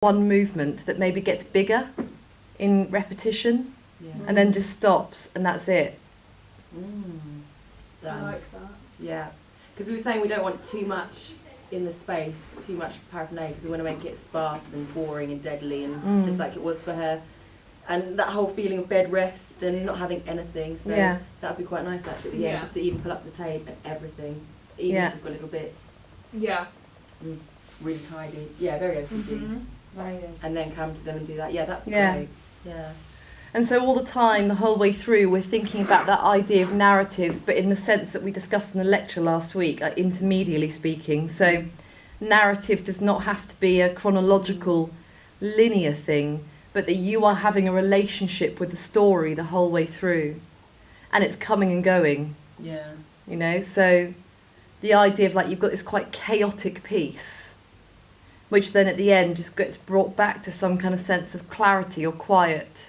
one movement that maybe gets bigger in repetition and then just stops and that's it. I like that. Yeah, because we were saying we don't want too much in the space, too much paraphernalia, because we want to make it sparse and boring and deadly and just like it was for her. And that whole feeling of bed rest and not having anything, so that would be quite nice actually at the end, just to even pull up the tape and everything, even if we've got little bits. Yeah. Really tidy. Yeah, very OCD. And then come to them and do that. Yeah, that'd be great. Yeah. And so all the time, the whole way through, we're thinking about that idea of narrative, but in the sense that we discussed in the lecture last week, intermediately speaking. So narrative does not have to be a chronological, linear thing, but that you are having a relationship with the story the whole way through. And it's coming and going. Yeah. You know, so the idea of like you've got this quite chaotic piece, which then at the end just gets brought back to some kind of sense of clarity or quiet.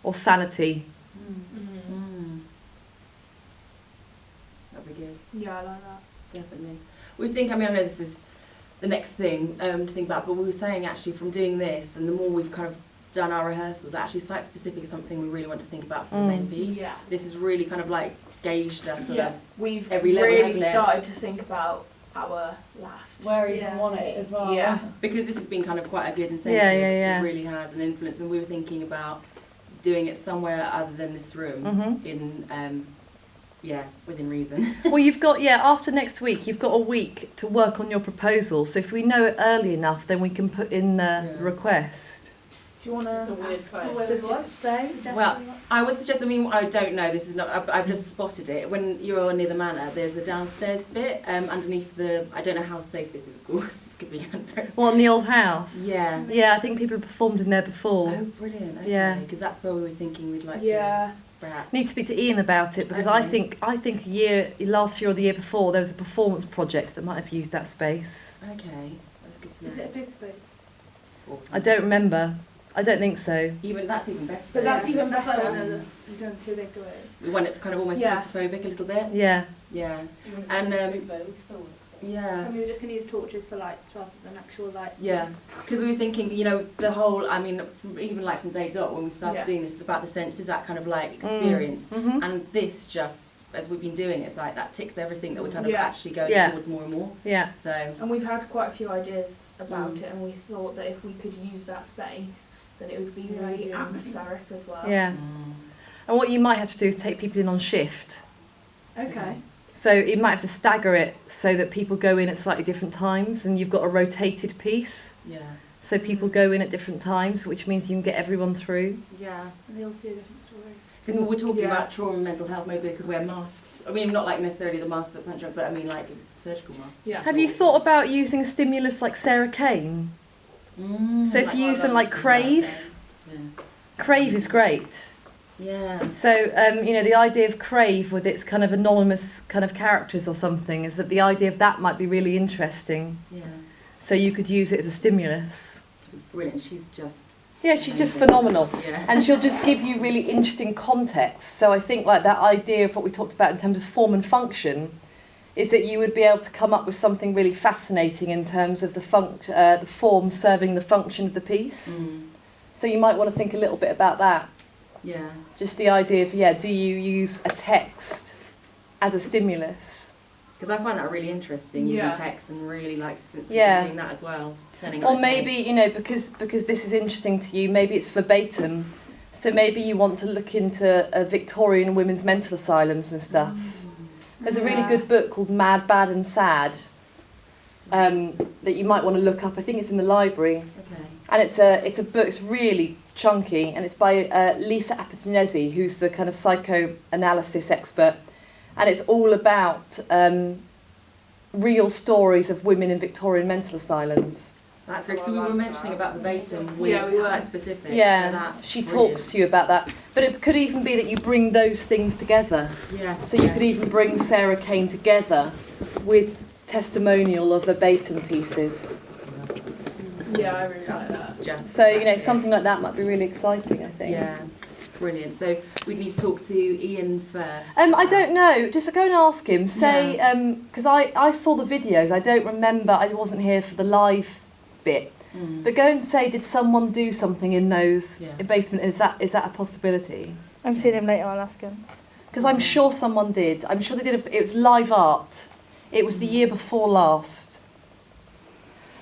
Or sanity. That'd be good. Yeah, I like that. Definitely. We think, I mean, I know this is the next thing to think about, but we were saying actually from doing this, and the more we've kind of done our rehearsals, actually site specific is something we really want to think about for the main piece. Yeah. This has really kind of like gauged us. We've every level, really started to think about our last. Where you want it as well. Yeah. Because this has been kind of quite a good incentive. It really has an influence, and we were thinking about doing it somewhere other than this room in within reason. Well, you've got after next week you've got a week to work on your proposal, so if we know it early enough then we can put in the request. Do you want to suggest? Well, I would suggest, I mean, I don't know, this is not, I've just spotted it. When you're near the manor, there's a downstairs bit underneath the, I don't know how safe this is, of course, this could be unfair. Well, in the old house? Yeah. Yeah, I think people have performed in there before. Oh, brilliant, okay. Yeah. Because that's where we were thinking we'd like to perhaps. Need to speak to Ian about it, because I think last year or the year before, there was a performance project that might have used that space. Okay, that's good to know. Is it a big space? I don't remember. I don't think so. That's even better. But that's even That's better. like You don't too big to it. We want it kind of almost claustrophobic a little bit. Yeah. Yeah. And yeah. And we were just going to use torches for lights rather than actual lights. Yeah, because we were thinking, you know, the whole, I mean, even like from day dot when we started doing this, it's about the senses, that kind of like experience. And this just, as we've been doing it, it's like that ticks everything that we're kind of actually going towards more and more. Yeah. So. And we've had quite a few ideas about it, and we thought that if we could use that space, then it would be very atmospheric as well. Yeah. And what you might have to do is take people in on shift. Okay. So you might have to stagger it so that people go in at slightly different times, and you've got a rotated piece. Yeah. So people go in at different times, which means you can get everyone through. Yeah. And they all see a different story. Because we're talking about trauma and mental health, maybe they could wear masks. I mean, not like necessarily the mask that punch up, but I mean like surgical masks. Yeah. Have you thought about using a stimulus like Sarah Kane? So if you use something like Crave, Crave is great. Yeah. So, you know, the idea of Crave with its kind of anonymous kind of characters or something, is that the idea of that might be really interesting. Yeah. So you could use it as a stimulus. Brilliant. She's just... Yeah, she's just phenomenal. Yeah. And she'll just give you really interesting context. So I think like that idea of what we talked about in terms of form and function is that you would be able to come up with something really fascinating in terms of the form serving the function of the piece. So you might want to think a little bit about that. Yeah. Just the idea of, do you use a text as a stimulus? Because I find that really interesting, using text, and really like, since we're doing that as well. Or maybe, you know, because this is interesting to you, maybe it's verbatim. So maybe you want to look into Victorian women's mental asylums and stuff. There's a really good book called Mad, Bad and Sad that you might want to look up. I think it's in the library. Okay. And it's a book, it's really chunky, and it's by Lisa Apatinesi, who's the kind of psychoanalysis expert. And it's all about real stories of women in Victorian mental asylums. That's great. So we were mentioning about verbatim with site specific. Yeah, so she talks to you about that. But it could even be that you bring those things together. Yeah. So you could even bring Sarah Kane together with testimonial of verbatim pieces. Yeah, I really like that. So, you know, something like that might be really exciting, I think. Yeah, brilliant. So we'd need to talk to Ian first. I don't know. Just go and ask him. Say, because I saw the videos. I don't remember. I wasn't here for the live bit. But go and say, did someone do something in those Yeah. basement? Is that a possibility? I'm seeing him later, I'll ask him. Because I'm sure someone did. I'm sure they did. It was live art. It was the year before last.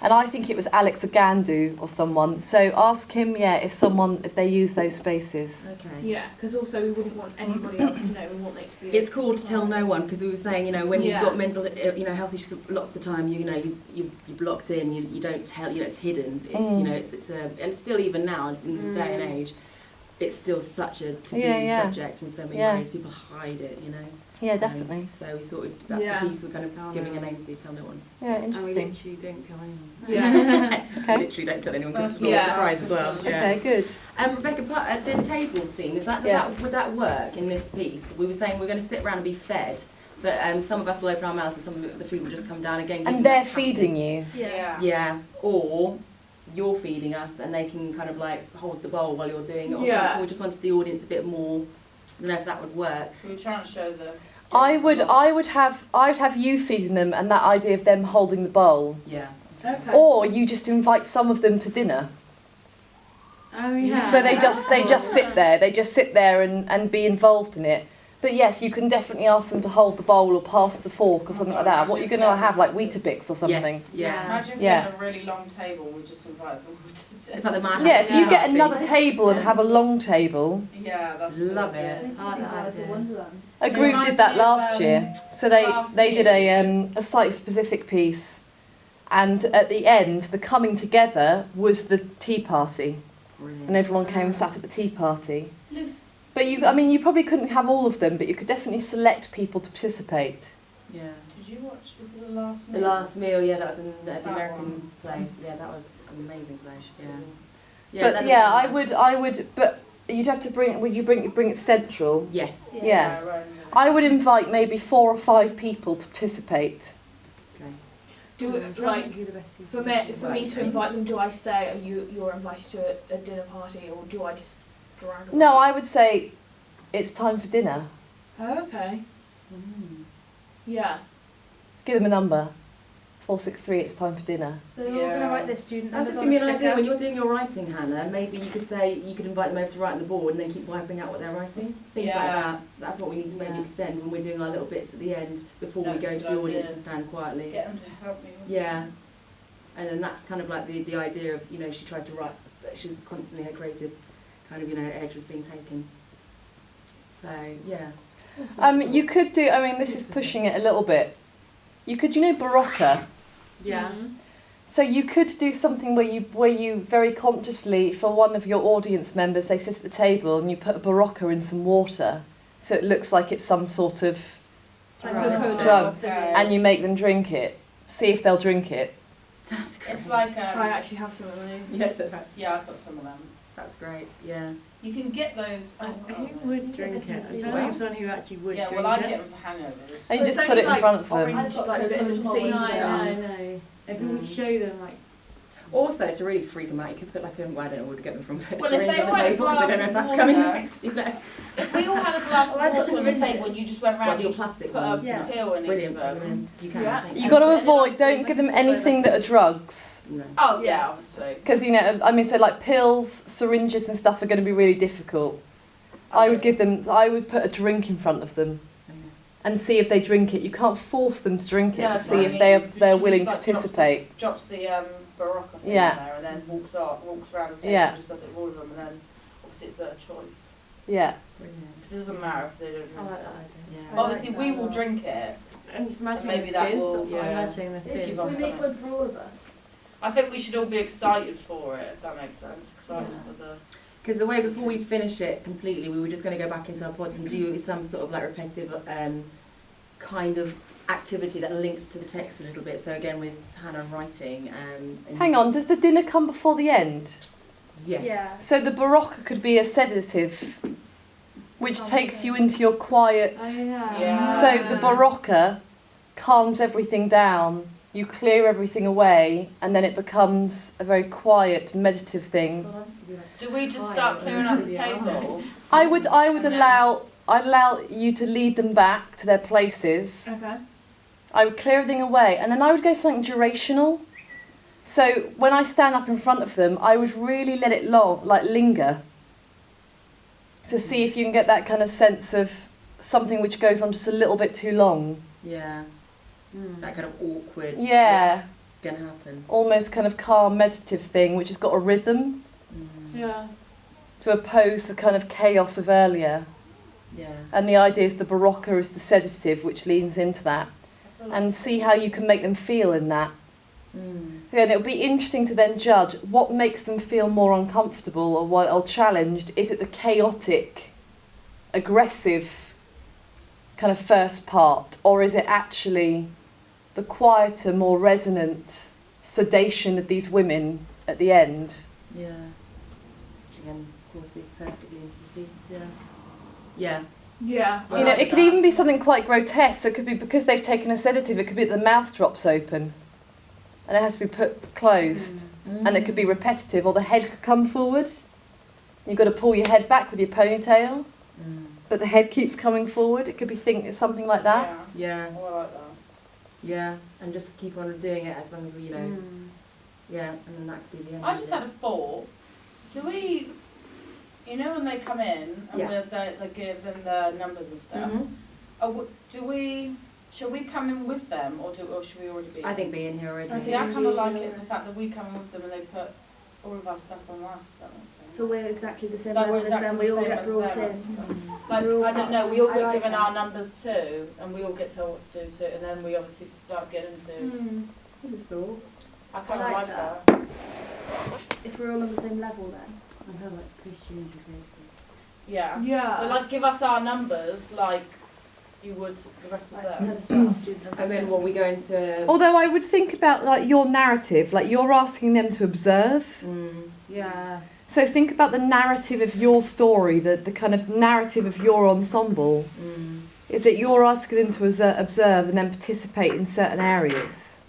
And I think it was Alex Agandu or someone. So ask him, if they use those spaces. Okay. Yeah, because also we wouldn't want anybody else to know. We want it to be. It's cool to tell no one, because we were saying, you know, when you've Yeah. got mental, health issues, a lot of the time, you're blocked in, you don't tell, it's hidden. It's and still even now in this day and age, it's still such a taboo subject in so many ways. People hide it, Yeah, definitely. So we thought that's Yeah. the piece we're kind of giving a name to. Tell no one. Yeah, And we interesting. literally don't tell anyone. Yeah. Okay. Literally don't tell anyone because it's Yeah. a surprise as well. Yeah. Okay, good. Rebecca, the table scene, would that work in this piece? We were saying we're going to sit around and be fed, but some of us will open our mouths and some of the food will just come down again. And they're feeding you. Yeah. Yeah, or you're feeding us and they can kind of like hold the bowl while you're doing it. Or Yeah. something. We just wanted the audience a bit more. I don't know if that would work. We were trying to show the. I'd have you feeding them and that idea of them holding the bowl. Yeah. Okay. Or you just invite some of them to dinner. Oh yeah. So they just sit there and be involved in it. But yes, you can definitely ask them to hold the bowl or pass the fork or something like that. What are you going to have, like Weetabix or something? Yes, yeah. Imagine Yeah. getting a really long table. We just invite them to It's like the madhouse. Yeah, if you get party. another table and have a long table. Yeah, that's Love good, it. yeah. I like that idea. Wonderland. A It group reminds did that me of, last year. So they last did a site-specific piece, and at the end, the coming together was the tea party, Brilliant. and everyone came and sat at the tea party. But you probably couldn't have all of them, but you could definitely select people to participate. Yeah. Did you watch? Was it the last? The last meal, yeah, that was in the That American one. place. Yeah, that was an amazing place. Yeah. But that yeah, was- I would. But you'd have to bring. Would you bring it central? Yes. Yeah. right. I would invite maybe 4 or 5 people to participate. Okay. Do it, like for me to invite them. Do I say you're invited to a dinner party, or do I just drag them? No, I would say it's time for dinner. Oh, okay. Yeah. Give them a number. 463. It's time for dinner. So we're all going to Yeah. write their student That's numbers just on give me a an idea. sticker. When you're doing your writing, Hannah, maybe you could say you could invite them over to write on the board and then keep wiping out what they're writing. Things like Yeah. that. That's what we need to maybe Yeah. extend when we're doing our little bits at the end before That's we a go to good the audience idea. and stand quietly. Get them to help me. Yeah. And then that's kind of like the idea of, she tried to write, but she was constantly her creative kind of, edge was being taken. So, yeah. You could do. I mean, this is pushing it a little bit. You could, Barocca. Yeah. So you could do something where you very consciously, for one of your audience members, they sit at the table and you put a Barocca in some water, so it looks like it's some sort of drug, Okay. and you make them drink it. See if they'll drink it. That's great. It's like I actually have some of those. Yes, yeah, I've got some of them. that's great. Yeah. You can get those. Who would drink it? I'm trying to someone who actually would Yeah, drink well, I it. get them for hangovers. And you But just it's put it only in front of them. orange, like vitamin C No, stuff. No. If we show them like. Also, to really freak them out, you could put like a, well, I don't know where to get them from, Well, if syringe they on the want a table, 'cause I don't know if glass that's of coming water- next, If we all had a glass I of put water on the syringes. table and you just went round Like and your you just plastic put ones, a yeah. pill in each Brilliant. of them. Brilliant. You can. Yeah. I think. You got to And then avoid. after Don't you give them mix it together, anything that are drugs, No. Oh, yeah, obviously. because so like pills, syringes, and stuff are going to be really difficult. I would put a drink in front of them and see if they drink it. You can't force them to drink it, No, but but see I if mean, they're she willing to just, like, participate. Drops the Barocca thing Yeah. in there and then walks around the table Yeah. and just does it with all of them and then obviously it's their choice. Yeah. Brilliant. It doesn't matter if they don't I drink like it. that idea. Yeah. Obviously we will drink it. I'm just imagining Maybe the that fizz, will- that's what I'm yeah. imagining the If fizz. we make one for all of us. I think we should all be excited for it, if that makes sense. Excited for the... Because the way before we finish it completely, we were just going to go back into our pods and do some sort of like repetitive kind of activity that links to the text a little bit. So again, with Hannah writing. And Hang on. Does the dinner come before the end? Yes. Yeah. So the Barocca could be a sedative, which takes you into your quiet. Oh yeah. Yeah. So the Barocca calms everything down. You clear everything away, and then it becomes a very quiet, meditative thing. Do we just start clearing up the table? I would And then- I'd allow you to lead them back to their places. Okay. I would clear everything away, and then I would go something durational. So when I stand up in front of them, I would really let it linger, to see if you can get that kind of sense of something which goes on just a little bit too long. Yeah. That kind of awkward. Yeah. What's gonna happen? Almost kind of calm, meditative thing, which has got a rhythm Yeah. to oppose the kind of chaos of earlier. Yeah. And the idea is the barocca is the sedative, which leans into that. And see how you can make them feel in that. And it'll be interesting to then judge what makes them feel more uncomfortable or challenged. Is it the chaotic, aggressive kind of first part, or is it actually the quieter, more resonant sedation of these women at the end? Yeah. Which again, of course, fits perfectly into the piece. Yeah. Yeah. Yeah. You know, it could even be something quite grotesque. So it could be because they've taken a sedative, it could be that the mouth drops open and it has to be put closed. And it could be repetitive, or the head could come forward. You've got to pull your head back with your ponytail, but the head keeps coming forward. It could be something like that. Yeah. I like that. Yeah. And just keep on doing it as long as we, you know. Yeah. And then that could be the end. I just had a thought. Do we, you know, when they come in and they give them the numbers and stuff, should we come in with them, or should we already be? I think being here already. See, I kind of like it, the fact that we come in with them and they put all of our stuff on last. So we're exactly the same Like, we're level as them, exactly we the all same get as brought them. in. Like, We're all I don't know, we all I get like given that. our numbers too, and we all get told what to do too, and then we obviously start getting to. I kind of I like like that. If we're all on the same level then. I know, like Christians and things. Yeah. Yeah. But like, give us our numbers like you would the rest of Like, them. tell us what our students And then what we go into. Although I would think about like your narrative, like you're asking them to observe. Yeah. So think about the narrative of your story, the kind of narrative of your ensemble. Is that you're asking them to observe and then participate in certain areas.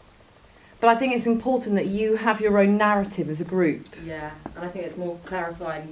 But I think it's important that you have your own narrative as a group. Yeah, and I think it's more clarified